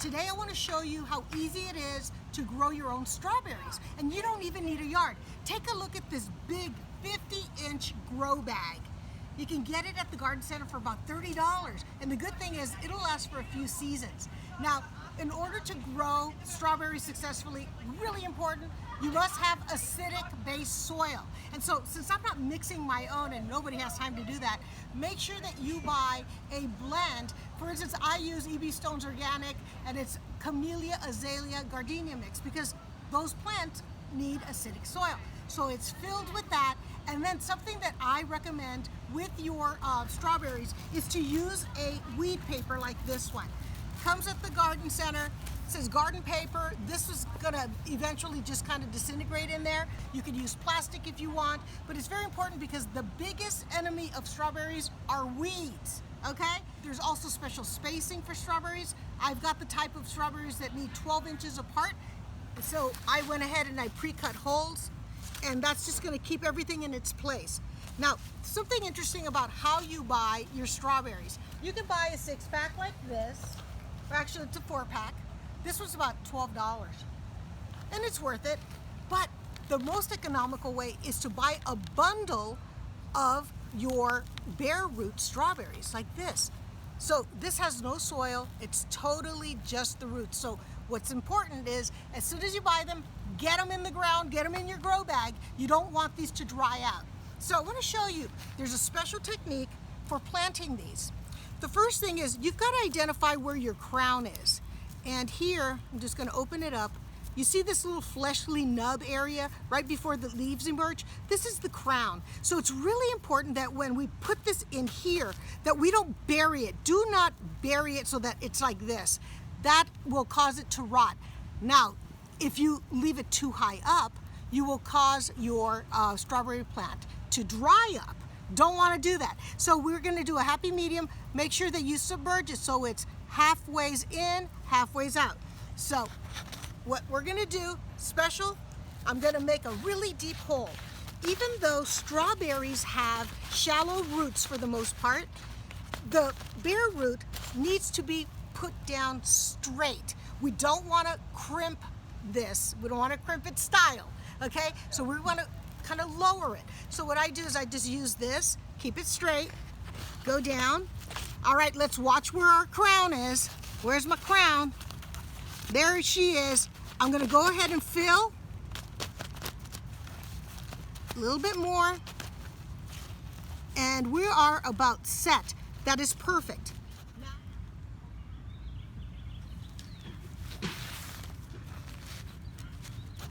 Today I want to show you how easy it is to grow your own strawberries, and you don't even need a yard. Take a look at this big 50-inch grow bag. You can get it at the garden center for about $30, and the good thing is it'll last for a few seasons. Now, in order to grow strawberries successfully, really important, you must have acidic-based soil. And so, since I'm not mixing my own and nobody has time to do that, make sure that you buy a blend. For instance, I use E.B. Stone's Organic, and it's Camellia, Azalea, Gardenia mix, because those plants need acidic soil. So it's filled with that. And then something that I recommend with your strawberries is to use a weed paper like this one. Comes at the garden center, says garden paper. This is gonna eventually just kind of disintegrate in there. You can use plastic if you want, but it's very important because the biggest enemy of strawberries are weeds, okay? There's also special spacing for strawberries. I've got the type of strawberries that need 12 inches apart. So I went ahead and I pre-cut holes, and that's just gonna keep everything in its place. Now, something interesting about how you buy your strawberries. You can buy a 6-pack like this, or actually it's a 4-pack. This was about $12, and it's worth it. But the most economical way is to buy a bundle of your bare root strawberries like this. So this has no soil, it's totally just the roots. So what's important is, as soon as you buy them, get them in the ground, get them in your grow bag. You don't want these to dry out. So I want to show you, there's a special technique for planting these. The first thing is, you've got to identify where your crown is. And here, I'm just going to open it up. You see this little fleshly nub area right before the leaves emerge? This is the crown. So it's really important that when we put this in here, that we don't bury it. Do not bury it so that it's like this. That will cause it to rot. Now, if you leave it too high up, you will cause your strawberry plant to dry up. Don't want to do that. So we're going to do a happy medium. Make sure that you submerge it so it's halfways in, halfways out. So what we're going to do, special, I'm going to make a really deep hole. Even though strawberries have shallow roots for the most part, the bare root needs to be put down straight. We don't want to crimp this. We don't want to crimp its style, okay? So we want to kind of lower it. So what I do is I just use this, keep it straight, go down. All right, let's watch where our crown is. Where's my crown? There she is. I'm gonna go ahead and fill a little bit more, and we are about set. That is perfect.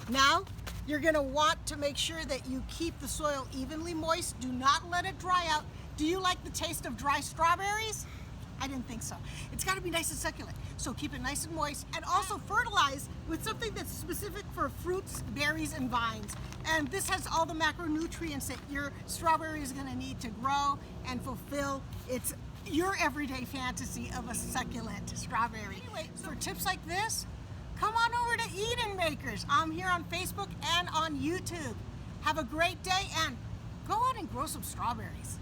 Now, you're gonna want to make sure that you keep the soil evenly moist. Do not let it dry out. Do you like the taste of dry strawberries? I didn't think so. It's gotta be nice and succulent. So keep it nice and moist, and also fertilize with something that's specific for fruits, berries, and vines. And this has all the macronutrients that your strawberry is gonna need to grow and fulfill your everyday fantasy of a succulent strawberry. Anyway, for tips like this, come on over to EdenMakers. I'm here on Facebook and on YouTube. Have a great day, and go out and grow some strawberries.